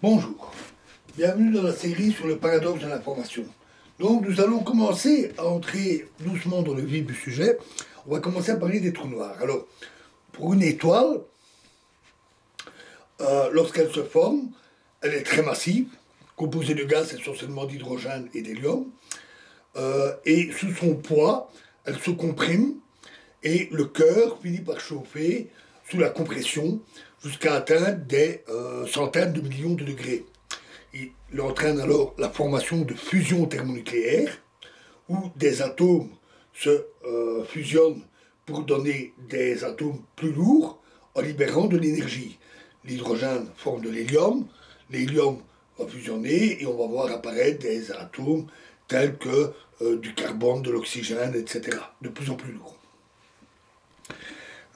Bonjour, bienvenue dans la série sur le paradoxe de l'information. Donc nous allons commencer à entrer doucement dans le vif du sujet. On va commencer à parler des trous noirs. Alors, pour une étoile, lorsqu'elle se forme, elle est très massive, composée de gaz essentiellement d'hydrogène et d'hélium, et sous son poids, elle se comprime, et le cœur finit par chauffer sous la compression jusqu'à atteindre des centaines de millions de degrés. Il entraîne alors la formation de fusion thermonucléaire, où des atomes se fusionnent pour donner des atomes plus lourds en libérant de l'énergie. L'hydrogène forme de l'hélium, l'hélium va fusionner et on va voir apparaître des atomes tels que du carbone, de l'oxygène, etc., de plus en plus lourds.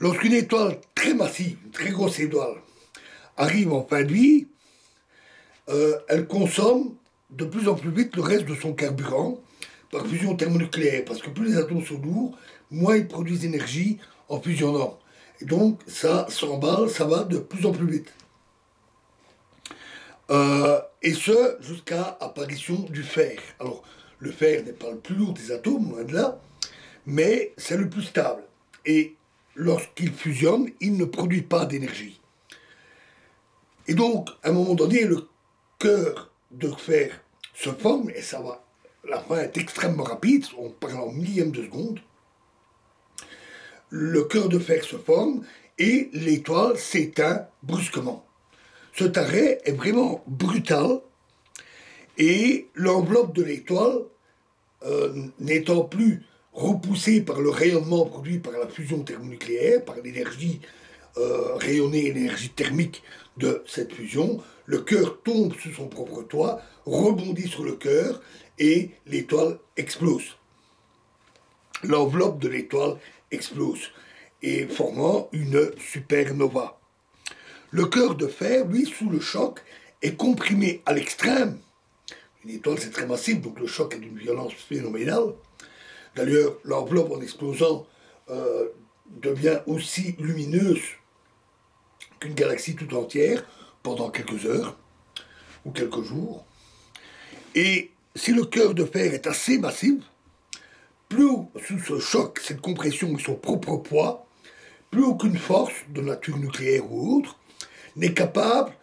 Lorsqu'une étoile très massive, une très grosse étoile, arrive en fin de vie, elle consomme de plus en plus vite le reste de son carburant par fusion thermonucléaire, parce que plus les atomes sont lourds, moins ils produisent d'énergie en fusionnant. Et donc ça s'emballe, ça va de plus en plus vite. Et ce, jusqu'à l'apparition du fer. Alors, le fer n'est pas le plus lourd des atomes, loin de là, mais c'est le plus stable. Et lorsqu'il fusionne, il ne produit pas d'énergie. Et donc, à un moment donné, le cœur de fer se forme, et ça va, la fin est extrêmement rapide, on parle en millième de seconde. Le cœur de fer se forme, et l'étoile s'éteint brusquement. Cet arrêt est vraiment brutal, et l'enveloppe de l'étoile, n'étant plus repoussée par le rayonnement produit par la fusion thermonucléaire, par l'énergie rayonnée, l'énergie thermique de cette fusion, le cœur tombe sous son propre toit, rebondit sur le cœur, et l'étoile explose. L'enveloppe de l'étoile explose, et formant une supernova. Le cœur de fer, lui, sous le choc, est comprimé à l'extrême. Une étoile, c'est très massif, donc le choc est d'une violence phénoménale. D'ailleurs, l'enveloppe, en explosant, devient aussi lumineuse qu'une galaxie tout entière pendant quelques heures ou quelques jours. Et si le cœur de fer est assez massif, plus sous ce choc, cette compression et son propre poids, plus aucune force de nature nucléaire ou autre n'est capable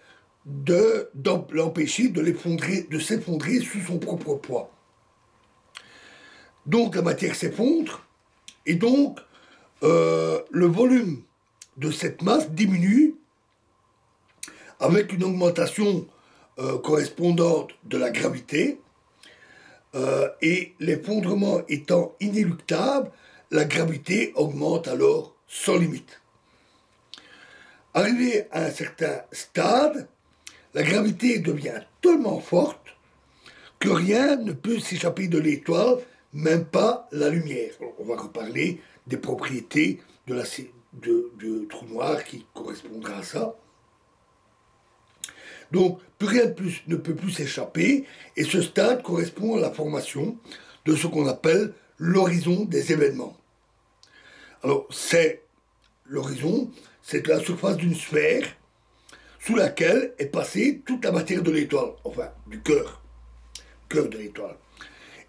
de l'empêcher de s'effondrer sous son propre poids. Donc la matière s'effondre, et donc le volume de cette masse diminue avec une augmentation correspondante de la gravité, et l'effondrement étant inéluctable, la gravité augmente alors sans limite. Arrivé à un certain stade, la gravité devient tellement forte que rien ne peut s'échapper de l'étoile, même pas la lumière. Alors, on va reparler des propriétés du trou noir qui correspondra à ça. Donc, plus rien de plus ne peut plus s'échapper, et ce stade correspond à la formation de ce qu'on appelle l'horizon des événements. Alors, l'horizon, c'est la surface d'une sphère sous laquelle est passée toute la matière de l'étoile, enfin, du cœur de l'étoile.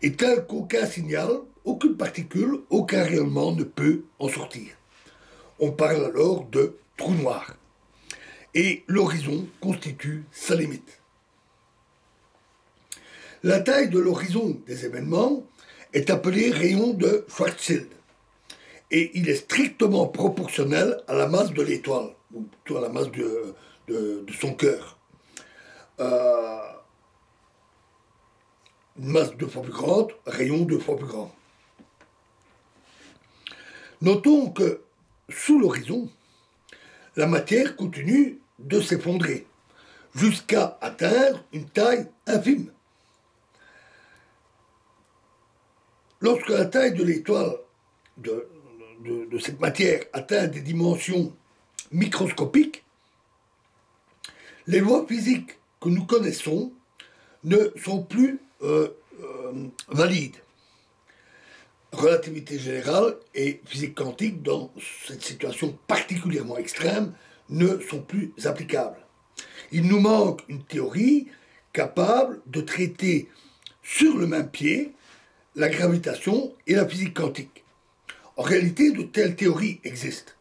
Et tel qu'aucun signal, aucune particule, aucun rayonnement ne peut en sortir. On parle alors de trou noir. Et l'horizon constitue sa limite. La taille de l'horizon des événements est appelée rayon de Schwarzschild. Et il est strictement proportionnel à la masse de l'étoile, ou plutôt à la masse de son cœur. Une masse 2 fois plus grande, rayon 2 fois plus grand. Notons que sous l'horizon, la matière continue de s'effondrer jusqu'à atteindre une taille infime. Lorsque la taille de l'étoile, de cette matière, atteint des dimensions microscopiques, les lois physiques que nous connaissons ne sont plus valides. Relativité générale et physique quantique, dans cette situation particulièrement extrême, ne sont plus applicables. Il nous manque une théorie capable de traiter sur le même pied la gravitation et la physique quantique. En réalité, de telles théories existent.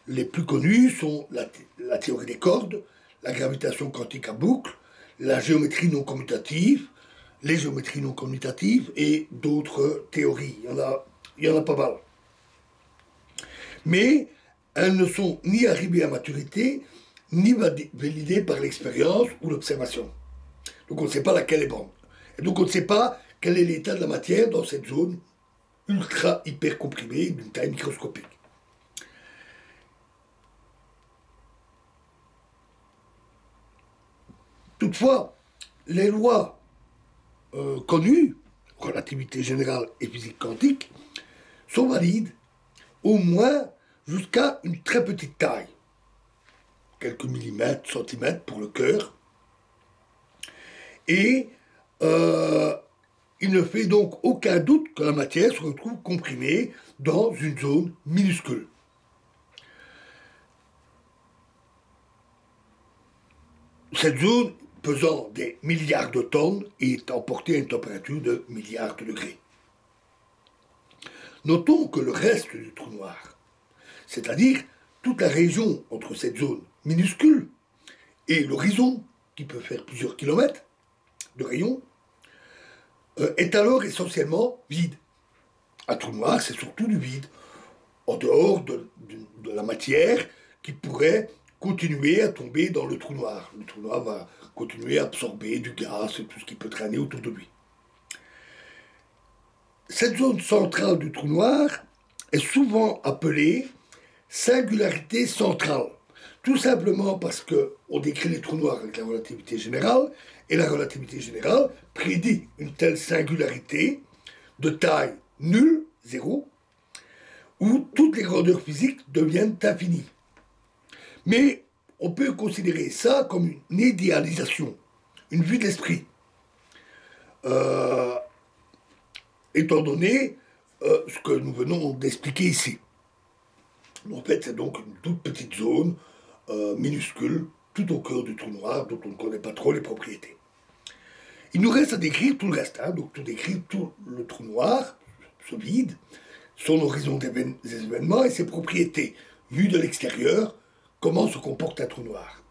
Les plus connues sont la théorie des cordes, la gravitation quantique à boucle, la géométrie non commutative, les géométries non commutatives et d'autres théories. Il y en a pas mal. Mais elles ne sont ni arrivées à maturité, ni validées par l'expérience ou l'observation. Donc on ne sait pas laquelle est bonne. Et donc on ne sait pas quel est l'état de la matière dans cette zone ultra hyper comprimée d'une taille microscopique. Toutefois, les lois connues, relativité générale et physique quantique, sont valides au moins jusqu'à une très petite taille, quelques millimètres, centimètres pour le cœur, et il ne fait donc aucun doute que la matière se retrouve comprimée dans une zone minuscule. Cette zone, pesant des milliards de tonnes, est emportée à une température de milliards de degrés. Notons que le reste du trou noir, c'est-à-dire toute la région entre cette zone minuscule et l'horizon, qui peut faire plusieurs kilomètres de rayon, est alors essentiellement vide. Un trou noir, c'est surtout du vide, en dehors de la matière qui pourrait continuer à tomber dans le trou noir. Le trou noir va continuer à absorber du gaz et tout ce qui peut traîner autour de lui. Cette zone centrale du trou noir est souvent appelée singularité centrale, tout simplement parce qu'on décrit les trous noirs avec la relativité générale, et la relativité générale prédit une telle singularité de taille nulle, zéro, où toutes les grandeurs physiques deviennent infinies. Mais on peut considérer ça comme une idéalisation, une vue de l'esprit, étant donné ce que nous venons d'expliquer ici. En fait, c'est donc une toute petite zone minuscule, tout au cœur du trou noir, dont on ne connaît pas trop les propriétés. Il nous reste à décrire tout le reste, donc tout décrire tout le trou noir, ce vide, son horizon des événements et ses propriétés, vues de l'extérieur, comment se comporte un trou noir.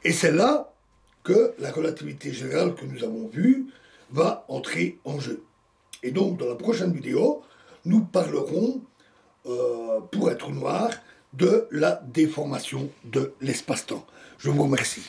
Et c'est là que la relativité générale que nous avons vue va entrer en jeu. Et donc, dans la prochaine vidéo, nous parlerons, pour un trou noir, de la déformation de l'espace-temps. Je vous remercie.